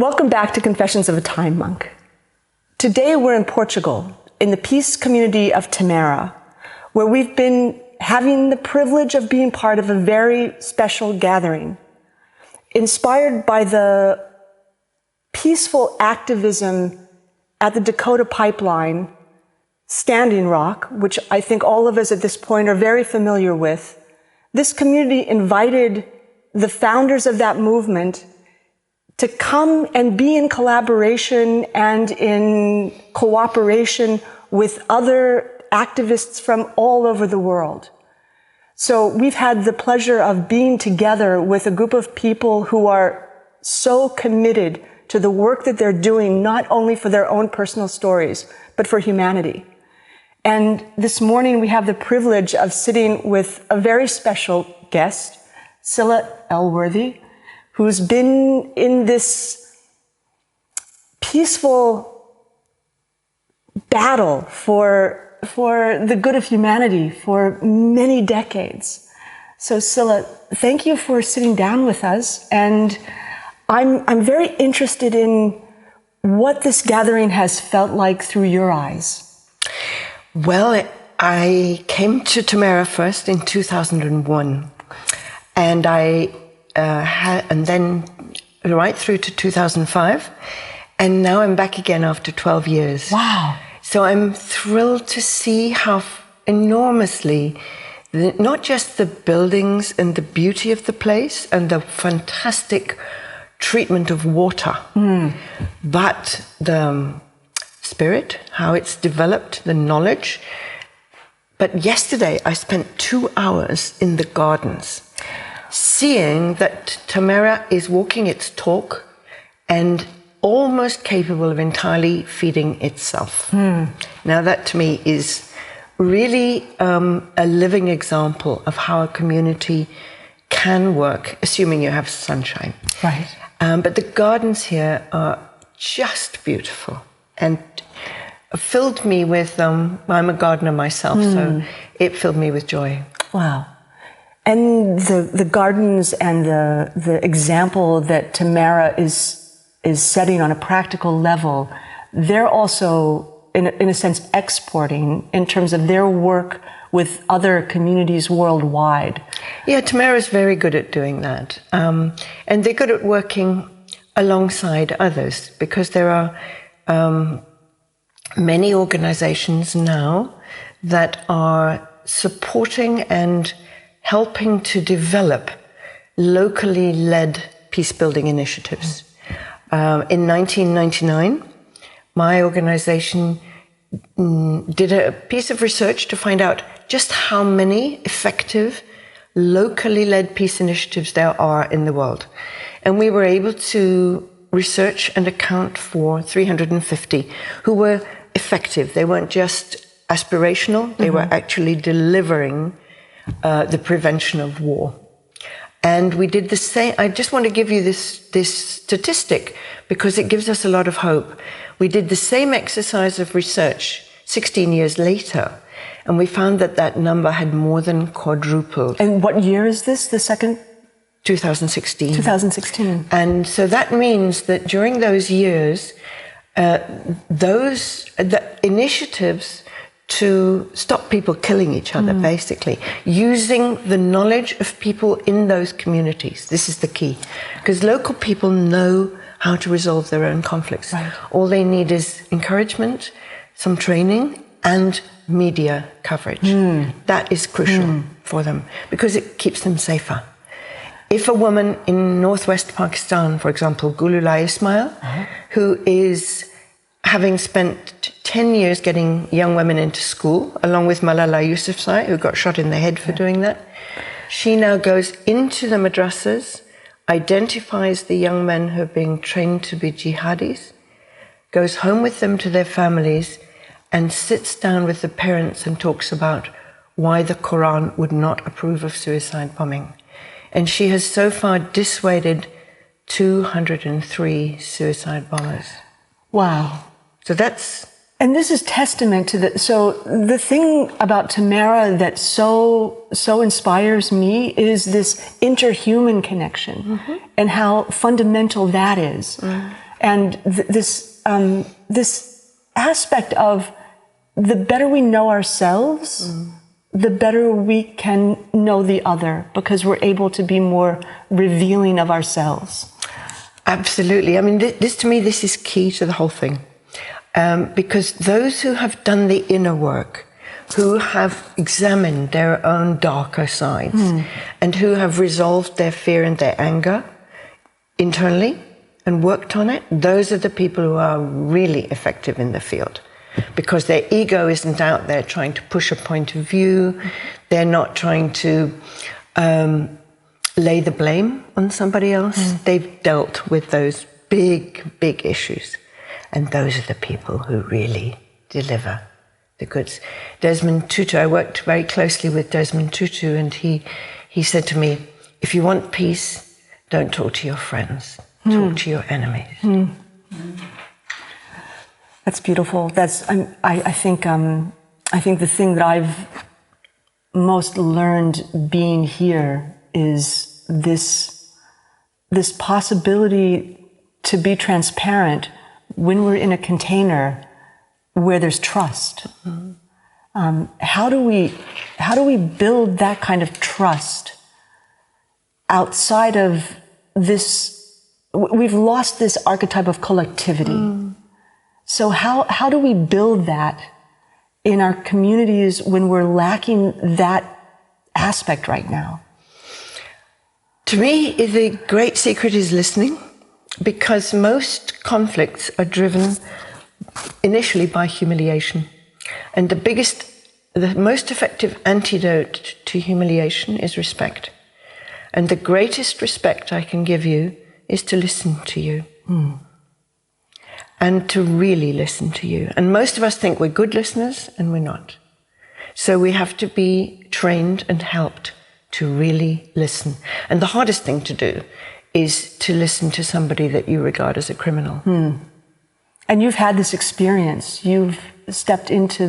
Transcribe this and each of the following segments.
Welcome back to Confessions of a Time Monk. Today we're in Portugal, in the peace community of Tamera, where we've been having the privilege of being part of a very special gathering, inspired by the peaceful activism at the Dakota Pipeline, Standing Rock, which I think all of us at this point are very familiar with. This community invited the founders of that movement to come and be in collaboration and in cooperation with other activists from all over the world. So we've had the pleasure of being together with a group of people who are so committed to the work that they're doing, not only for their own personal stories, but for humanity. And this morning we have the privilege of sitting with a very special guest, Scilla Elworthy, who's been in this peaceful battle for the good of humanity for many decades. So Scilla, thank you for sitting down with us. And I'm very interested in what this gathering has felt like through your eyes. Well, I came to Tamera first in 2001, and and then right through to 2005, and now I'm back again after 12 years. Wow. So I'm thrilled to see how enormously, not just the buildings and the beauty of the place and the fantastic treatment of water, but the spirit, how it's developed, the knowledge. But yesterday I spent 2 hours in the gardens, seeing that Tamera is walking its talk and almost capable of entirely feeding itself. Now that to me is really a living example of how a community can work, assuming you have sunshine. Right. But the gardens here are just beautiful and filled me with, I'm a gardener myself, so it filled me with joy. Wow. And the gardens and the example that Tamera is setting on a practical level, they're also, in a sense, exporting in terms of their work with other communities worldwide. Yeah, Tamera is very good at doing that. And they're good at working alongside others, because there are many organizations now that are supporting and helping to develop locally led peace-building initiatives. In 1999, my organization did a piece of research to find out just how many effective locally led peace initiatives there are in the world. And we were able to research and account for 350 who were effective. They weren't just aspirational, they were actually delivering the prevention of war. And we did the same. I just want to give you this statistic because it gives us a lot of hope. We did the same exercise of research 16 years later, and we found that that number had more than quadrupled. And what year is this, the second? 2016. 2016. And so that means that during those years, the initiatives to stop people killing each other, basically, using the knowledge of people in those communities. This is the key, because local people know how to resolve their own conflicts. Right. All they need is encouragement, some training, and media coverage. That is crucial for them, because it keeps them safer. If a woman in northwest Pakistan, for example, Gululai Ismail, who is having spent 10 years getting young women into school, along with Malala Yousafzai, who got shot in the head for doing that, she now goes into the madrasas, identifies the young men who are being trained to be jihadis, goes home with them to their families, and sits down with the parents and talks about why the Quran would not approve of suicide bombing. And she has so far dissuaded 203 suicide bombers. Wow. So that's... And this is testament to the... So the thing about Tamera that so inspires me is this interhuman connection and how fundamental that is. And this aspect of the better we know ourselves, the better we can know the other, because we're able to be more revealing of ourselves. Absolutely. I mean, this to me, this is key to the whole thing. Because those who have done the inner work, who have examined their own darker sides, and who have resolved their fear and their anger internally and worked on it, those are the people who are really effective in the field. Because their ego isn't out there trying to push a point of view. They're not trying to lay the blame on somebody else. They've dealt with those big, big issues. And those are the people who really deliver the goods. Desmond Tutu, I worked very closely with Desmond Tutu, and he said to me, if you want peace, don't talk to your friends, talk to your enemies. That's beautiful. I think the thing that I've most learned being here is this possibility to be transparent when we're in a container where there's trust. How do we build that kind of trust outside of this? We've lost this archetype of collectivity. So how do we build that in our communities when we're lacking that aspect right now? To me, the great secret is listening, because most conflicts are driven initially by humiliation. And the most effective antidote to humiliation is respect. And the greatest respect I can give you is to listen to you. And to really listen to you. And most of us think we're good listeners, and we're not. So we have to be trained and helped to really listen. And the hardest thing to do is to listen to somebody that you regard as a criminal. And you've had this experience. You've stepped into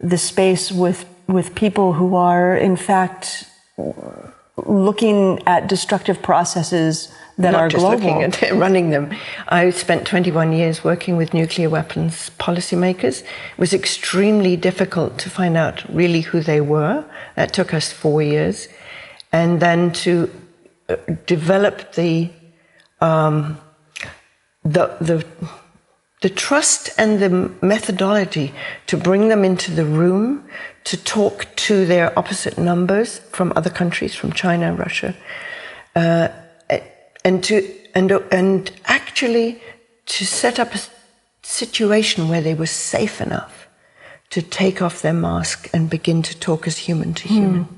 the space with people who are, in fact, looking at destructive processes that are global. Not just looking at it, running them. I spent 21 years working with nuclear weapons policymakers. It was extremely difficult to find out really who they were. That took us 4 years. And then to develop the trust and the methodology to bring them into the room, to talk to their opposite numbers from other countries, from China, Russia, and actually to set up a situation where they were safe enough to take off their mask and begin to talk as human to human.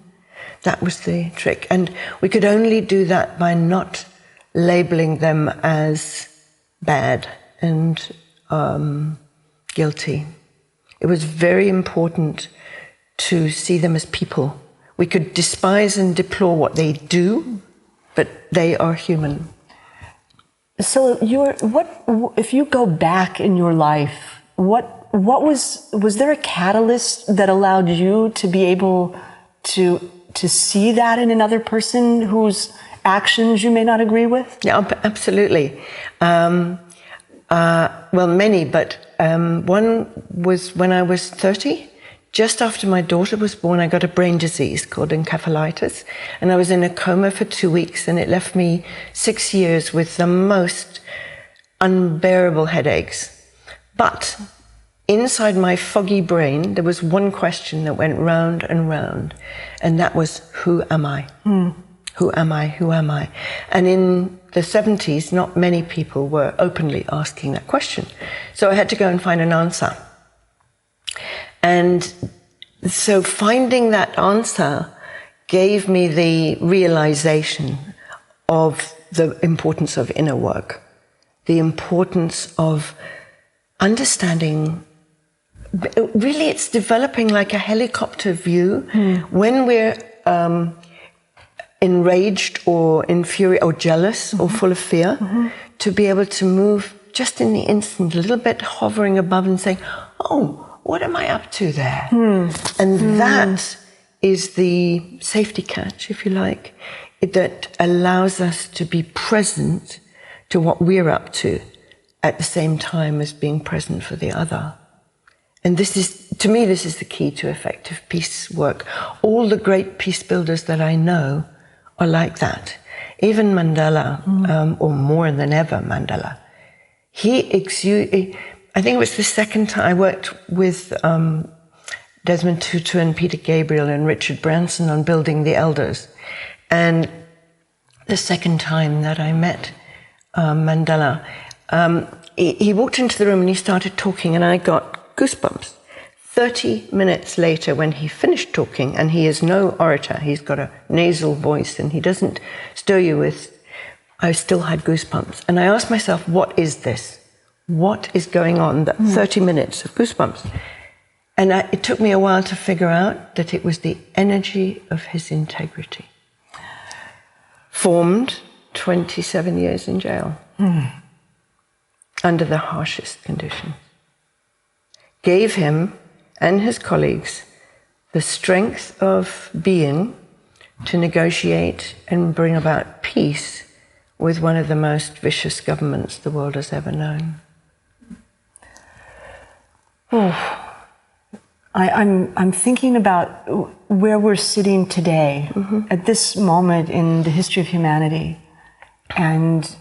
That was the trick. And we could only do that by not labeling them as bad and guilty. It was very important to see them as people. We could despise and deplore what they do, but they are human. So if you go back in your life, what was there a catalyst that allowed you to be able to see that in another person whose actions you may not agree with? Yeah, absolutely. Well, many, but one was when I was 30. Just after my daughter was born, I got a brain disease called encephalitis, and I was in a coma for 2 weeks, and it left me 6 years with the most unbearable headaches. But inside my foggy brain, there was one question that went round and round, and that was, who am I? Who am I? Who am I? And in the 70s, not many people were openly asking that question. So I had to go and find an answer. And so finding that answer gave me the realization of the importance of inner work, the importance of understanding. Really, it's developing like a helicopter view. When we're enraged or infuriated or jealous or full of fear, to be able to move just in the instant, a little bit hovering above and saying, oh, what am I up to there? And that is the safety catch, if you like, that allows us to be present to what we're up to at the same time as being present for the other. And this is, to me, this is the key to effective peace work. All the great peace builders that I know are like that. Even Mandela, or more than ever Mandela, I think it was the second time I worked with Desmond Tutu and Peter Gabriel and Richard Branson on Building the Elders. And the second time that I met Mandela, he walked into the room and he started talking, and I got goosebumps. 30 minutes later, when he finished talking, and he is no orator, he's got a nasal voice and he doesn't stir you with, I still had goosebumps. And I asked myself, what is this? What is going on? That 30 minutes of goosebumps. And it took me a while to figure out that it was the energy of his integrity. Formed 27 years in jail, under the harshest conditions. Gave him and his colleagues the strength of being to negotiate and bring about peace with one of the most vicious governments the world has ever known. I'm thinking about where we're sitting today, at this moment in the history of humanity. And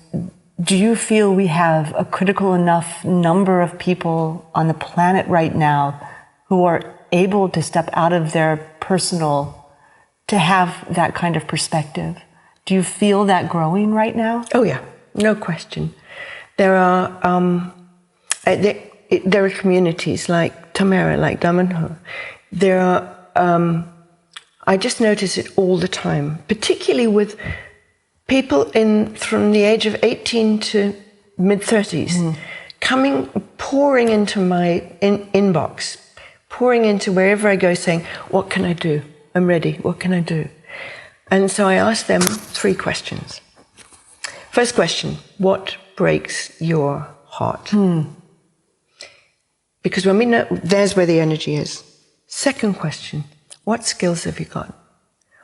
do you feel we have a critical enough number of people on the planet right now who are able to step out of their personal to have that kind of perspective? Do you feel that growing right now? Oh yeah, no question. There are communities like Tamera, like Damanhur. There are, I just notice it all the time, particularly with people from the age of 18 to mid-30s, pouring into my inbox, pouring into wherever I go, saying, what can I do? I'm ready, what can I do? And so I ask them 3 questions. First question, what breaks your heart? Because when we know, there's where the energy is. Second question, what skills have you got?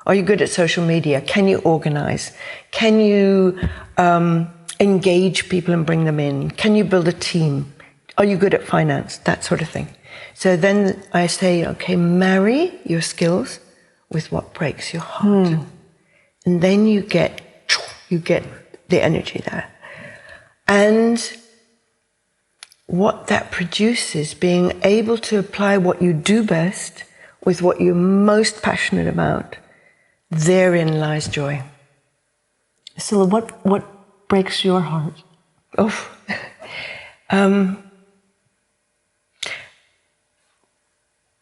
Are you good at social media? Can you organize? Can you engage people and bring them in? Can you build a team? Are you good at finance? That sort of thing. So then I say, okay, marry your skills with what breaks your heart. And then you get the energy there. And what that produces, being able to apply what you do best with what you're most passionate about, therein lies joy. Scilla, what breaks your heart?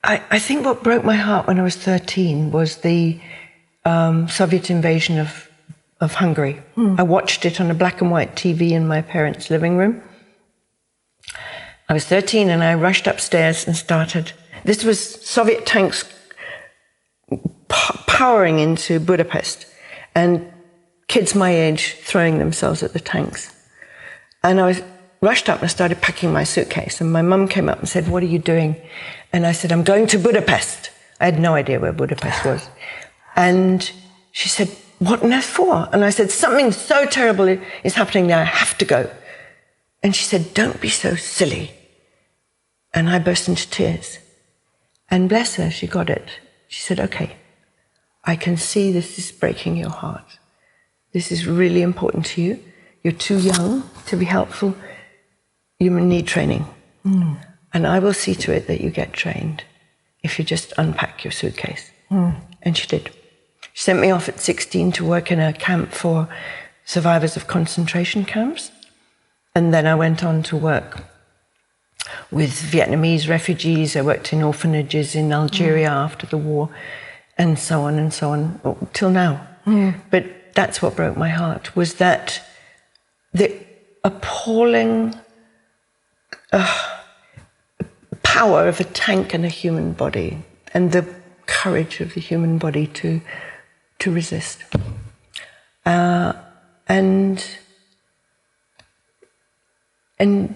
I think what broke my heart when I was 13 was the Soviet invasion of Hungary. I watched it on a black and white TV in my parents' living room. I was 13 and I rushed upstairs and started. This was Soviet tanks powering into Budapest and kids my age throwing themselves at the tanks. And I rushed up and I started packing my suitcase, and my mum came up and said, what are you doing? And I said, I'm going to Budapest. I had no idea where Budapest was. And she said, what on earth for? And I said, something so terrible is happening there, I have to go. And she said, don't be so silly. And I burst into tears. And bless her, she got it. She said, okay, I can see this is breaking your heart. This is really important to you. You're too young to be helpful. You need training. And I will see to it that you get trained if you just unpack your suitcase. And she did. She sent me off at 16 to work in a camp for survivors of concentration camps. And then I went on to work with Vietnamese refugees. I worked in orphanages in Algeria after the war, and so on, till now. But that's what broke my heart, was that the appalling power of a tank and a human body, and the courage of the human body to resist. And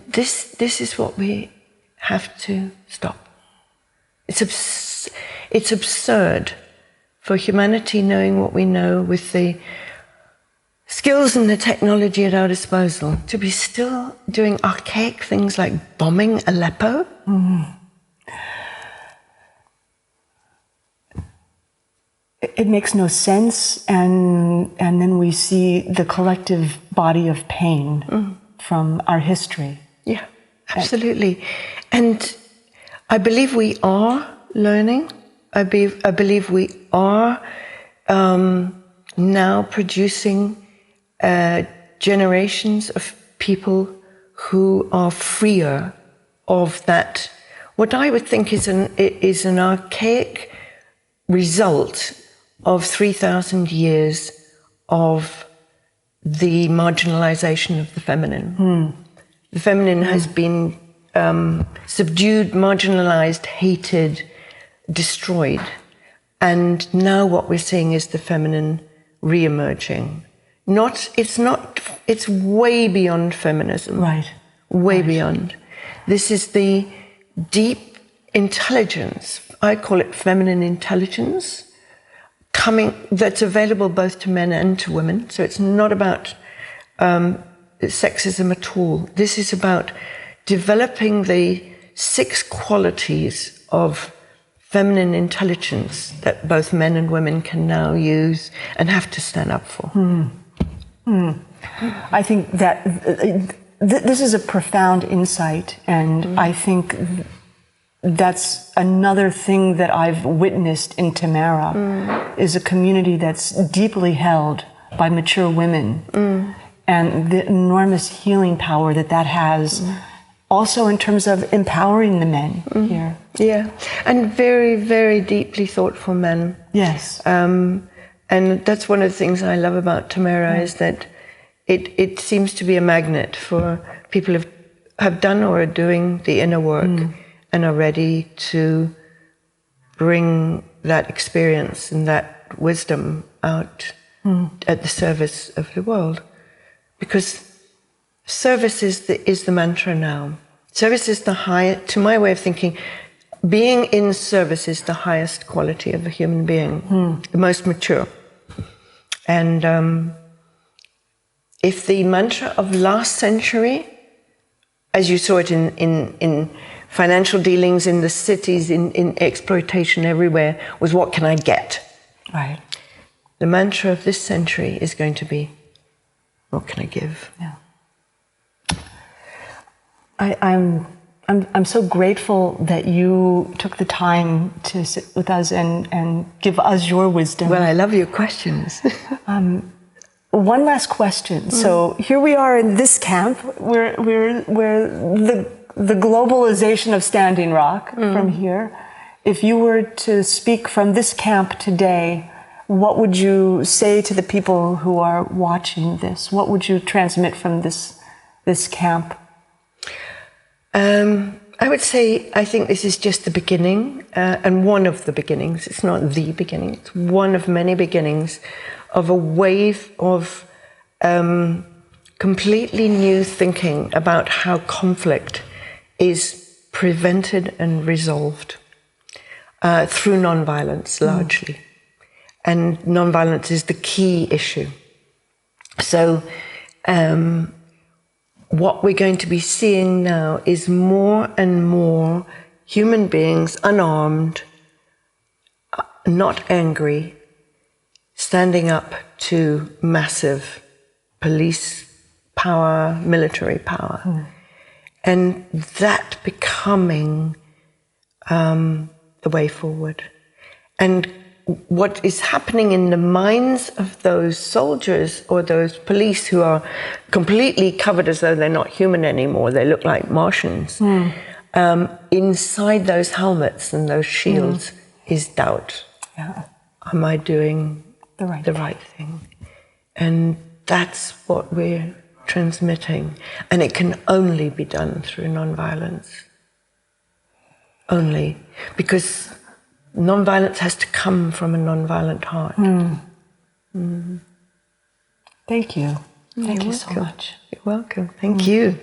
this is what we have to stop. It's absurd for humanity, knowing what we know, with the skills and the technology at our disposal to be still doing archaic things like bombing Aleppo. It makes no sense, and then we see the collective body of pain from our history. Yeah, absolutely. And I believe we are learning. I believe we are now producing generations of people who are freer of that, what I would think is an archaic result of 3,000 years of the marginalization of the feminine. The feminine has been subdued, marginalized, hated, destroyed. And now what we're seeing is the feminine re-emerging. It's way beyond feminism. Right. Way beyond. This is the deep intelligence, I call it feminine intelligence, that's available both to men and to women. So it's not about sexism at all. This is about developing the 6 qualities of feminine intelligence that both men and women can now use and have to stand up for. I think that this is a profound insight, and I think that's another thing that I've witnessed in Tamera, is a community that's deeply held by mature women, and the enormous healing power that has, also in terms of empowering the men here. Yeah, and very, very deeply thoughtful men. Yes. And that's one of the things I love about Tamera, is that it seems to be a magnet for people who have done or are doing the inner work and are ready to bring that experience and that wisdom out at the service of the world. Because service is the mantra now. Service is to my way of thinking, being in service is the highest quality of a human being, the most mature. And if the mantra of last century, as you saw it in financial dealings in the cities, in exploitation everywhere, was what can I get? Right. The mantra of this century is going to be, what can I give? Yeah. I'm so grateful that you took the time to sit with us and give us your wisdom. Well, I love your questions. One last question. So here we are in this camp, where the globalization of Standing Rock from here. If you were to speak from this camp today, what would you say to the people who are watching this? What would you transmit from this camp? I would say I think this is just the beginning, and one of the beginnings. It's not the beginning. It's one of many beginnings of a wave of completely new thinking about how conflict is prevented and resolved through nonviolence, largely. And nonviolence is the key issue. So what we're going to be seeing now is more and more human beings, unarmed, not angry, standing up to massive police power, military power, and that becoming the way forward. And what is happening in the minds of those soldiers or those police who are completely covered as though they're not human anymore, they look like Martians, inside those helmets and those shields is doubt. Yeah. Am I doing the right right thing? And that's what we're transmitting. And it can only be done through nonviolence. Only. Because nonviolence has to come from a nonviolent heart. Thank you. Thank you so much. You're welcome. Thank you.